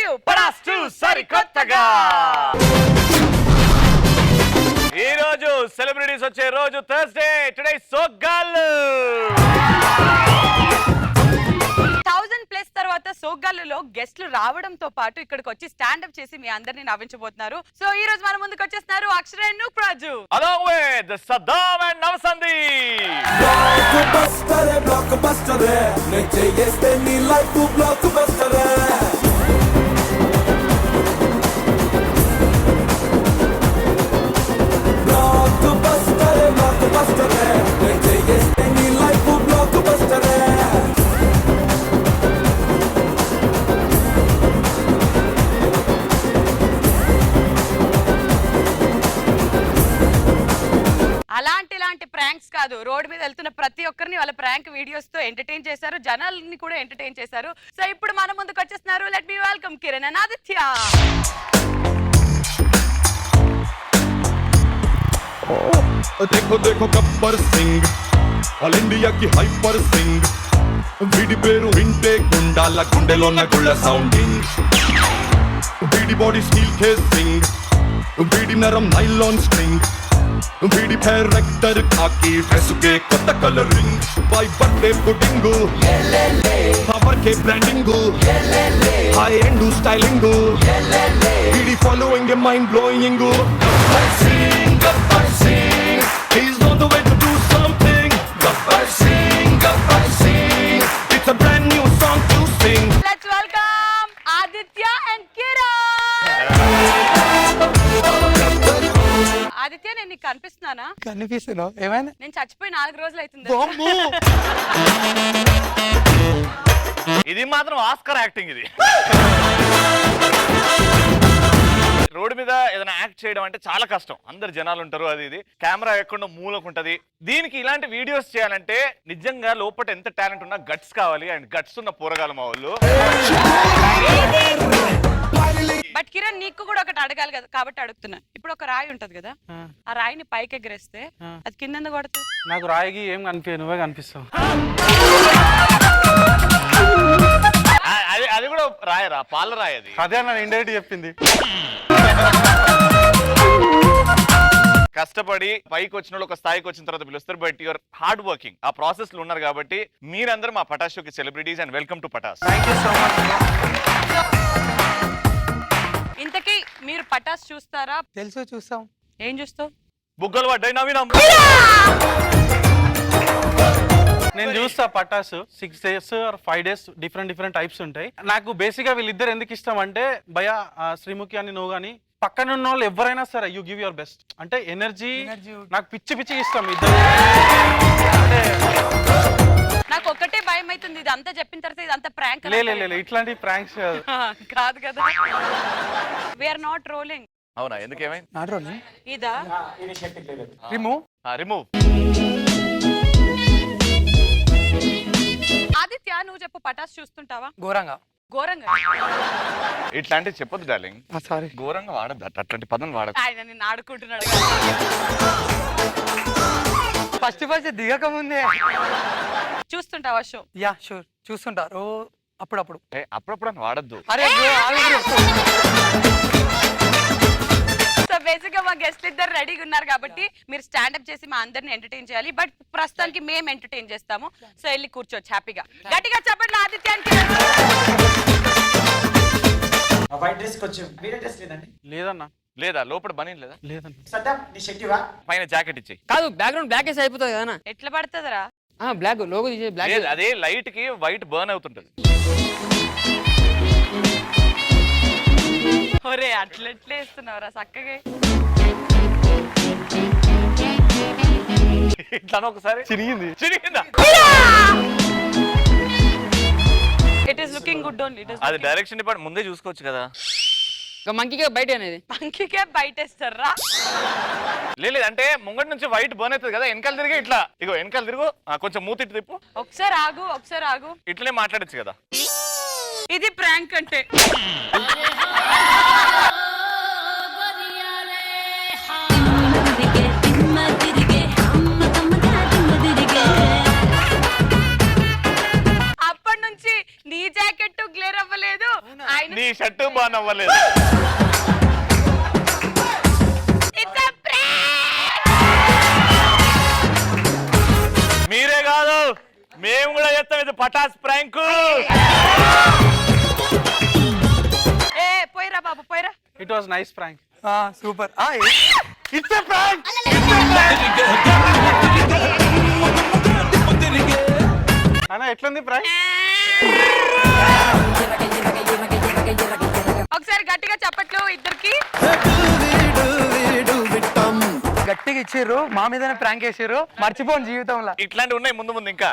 You పరాస్తు సరికొత్తగా. ఈ రోజు సెలబ్రిటీస్ వచ్చే రోజు థర్స్డే. టుడే సోగ్గాళ్ళు 1000+ తర్వాత సోగ్గాళ్ళలో గెస్ట్లు రావడంతో పాటు ఇక్కడికి వచ్చి స్టాండప్ చేసి మీ అందరినీ నవ్వించబోతున్నారు. సో ఈ రోజు మన ముందుకు వచ్చేస్తున్నారు అక్షర and నూక్రాజు along with Saddam and Navasandi. Blockbuster neche yeste ni life blockbuster neche yeste ni life blockbuster. అలాంటి ప్రాంక్స్ కాదు, రోడ్ మీద వెళ్తున్న ప్రతి ఒక్కరిని వాళ్ళ ప్రాంక్ వీడియోస్ తో ఎంటర్టైన్ చేశారు, జనాల్ని కూడా ఎంటర్టైన్ చేశారు. సో ఇప్పుడు మన ముందుకు వచ్చేస్తున్నారు. Let me welcome Kiran and Aditya. देखो देखो गब्बर सिंह ऑल इंडिया की हाइपर सिंह వీడి పేరు వింటే గుండాల గుండెలో ఉన్న గుళ్ళ సౌండింగ్ వీడి బాడీ స్టీల్ కేసింగ్ వీడి నరం నైలాన్ స్ట్రింగ్ వీడి డైరెక్టర్ కాకి డ్రెస్సుకే కొత్త colouring by birthday pudding power కే బ్రాండింగ్ హై ఎండ్ స్టైలింగ్ వీడి following mind blowing Gabbar Singh, he's on the way to do something. Gabbar Singh, it's a brand new song to sing. Let's welcome Aditya and Kiran. Aditya, నేను నీకు కనిపిస్తున్నానా? కనిపిస్తున్నావు. ఏమైనా? నేను చచ్చిపోయి 4 రోజులు అవుతుంది. ఇది మాత్రం ఆస్కర్ యాక్టింగ్. ఇది రోడ్డు మీద ఏదైనా యాక్ట్ చేయడం అంటే చాలా కష్టం. అందరు జనాలు ఉంటారు, అది ఇది కెమెరా ఎక్కడో మూలకుంటది. దీనికి ఇలాంటి వీడియోస్ చేయాలంటే నిజంగా లోపల ఎంత టాలెంట్ ఉన్నా గట్స్ కావాలి. అండ్ గట్స్ ఉన్న పోరగాలు మా వాళ్ళు. బట్ కిరణ్, నీకు కూడా ఒకటి అడగాలి కదా, కాబట్టి అడుగుతున్నా. ఇప్పుడు ఒక రాయి ఉంటది కదా, ఆ రాయిని పైకి ఎగరేస్తే అది కింద కొడుతుంది. నాకు రాయికి ఏం కనిపించదు, నువ్వే కనిపిస్తావు. అది కూడా రాయరా, పాల రాయి. అది అదే నన్ను ఇండైరెక్ట్ చెప్పింది. కష్టపడి పైకి వచ్చిన వాళ్ళు ఒక స్థాయికి వచ్చిన తర్వాత పిలుస్తారు. బట్ యువర్ హార్డ్ వర్కింగ్ ఆ ప్రాసెస్ లో ఉన్నారు కాబట్టి మీరందరూ మా పటాస్ షోకి celebrities. And welcome to Patas. Thank you so much. ఇంతకీ మీరు పటాస్ చూస్తారా? తెలుసు, చూస్తాం. ఏం చూస్తావు? బుగ్గలు పడ్డాయి నవీనం. నేను చూస్తా పటాసు 6 days or 5 days different types ఉంటాయి. నాకు బేసిక్ గా వీళ్ళిద్దరు ఎందుకు ఇష్టం అంటే, భయ శ్రీముఖి అని నువ్వు గానీ పక్కన ఉన్న వాళ్ళు ఎవరైనా సరే యూ గివ్ యువర్ బెస్ట్. అంటే ఎనర్జీ నాకు పిచ్చి ఇష్టం ఇద్దరు. అంటే నాకు ఒకటే భయం అవుతుంది, ఇది అంతా చెప్పిన తర్వాత ఇది అంతా ప్రాంక్. లేదు, ఇట్లాంటి ప్రాంక్స్ కాదు కదా. We're not rolling. అవునా? ఎందుకేమైంది? Not rolling. ఇదా రిమూవ్. ఆదిత్య, నువ్వు చెప్పు, పటాస్ చూస్తుంటావా? ఘోరంగా. ఇట్లాంటివి చెప్పొద్దు డార్లింగ్. సారీ, ఘోరంగా వాడద్దు, అట్లాంటి పదం వాడద్దు. ఆయన నిన్ను ఆడుకుంటున్నాడు. ఫస్ట్ దిగక ముందే చూస్తుంటావా షో? యా షూర్, చూస్తుంటారు అప్పుడప్పుడు. అప్పుడప్పుడు అని వాడద్దు. సో బేసిక్ గా మా గెస్ట్లు ఇద్దరు రెడీగా ఉన్నారు కాబట్టి మీరు స్టాండప్ చేసి మా అందరిని ఎంటర్టైన్ చేయాలి. బట్ ప్రస్తుతానికి మేము ఎంటర్టైన్ చేస్తాము. సో వెళ్ళి కూర్చోవచ్చు హ్యాపీగా. గట్టిగా చెప్పండి ఆదిత్యానికి. వైట్ డ్రెస్ కొంచెం వేరే డ్రెస్ లేదండి? లేదన్నా. లేదా లోపల బనీ లేదా? లేదన్నా. సడ్డా నీ షర్టివా? పైన జాకెట్ ఇచ్చి. కాదు, బ్యాక్గ్రౌండ్ బ్లాక్ వేసి అయిపోతుంది కదా. ఎట్లా పడుతుందిరా? బ్లాక్ లోగో తీసే బ్లాక్. అదే లైట్ కి వైట్ బర్న్ అవుతుంటది. ఒరే అట్లెట్లే ఇస్తున్నావురా చక్కగా. ఇట్లా ఒకసారి చిరిగిందా? It is looking good only. అది డైరెక్షన్ డిపార్ట్మెంట్ ముందే చూసుకోవచ్చు కదా. మంకీకే బయట అనేది. మంకీకే బయటేస్తారా? లేదు అంటే ముంగటి నుంచి వైట్ బర్న్ అవుతుంది కదా, వెనకాల తిరిగి ఇట్లా. ఇగో వెనకాల తిరుగు, కొంచెం మూతి తిప్పు. ఒకసారి ఆగు. ఇట్లనే మాట్లాడచ్చు కదా. ఇది ప్రాంక్ అంటే. అప్పటి నుంచి నీ జాకెట్ గ్లేర్ అవ్వలేదు, ఆయన నీ షర్టు బాగా నవ్వలేదు. It's a prank! మీరే కాదు మేము కూడా చేస్తాం ఇది పటాస్ ప్రాంక్. ఏ పోయిరా బాబు పోయిరా. It was nice prank. Super it's prank. అన్న ఎట్లుంది ప్రాంక్? ఒకసారి గట్టిగా చెప్పట్లు ఇద్దరికి. గట్టిగా ఇచ్చిర్రు, మా మీదనే ప్రాంక్ వేసిర్రు, మర్చిపోను జీవితంలో. ఇట్లాంటివి ఉన్నాయి ముందు ముందు ఇంకా.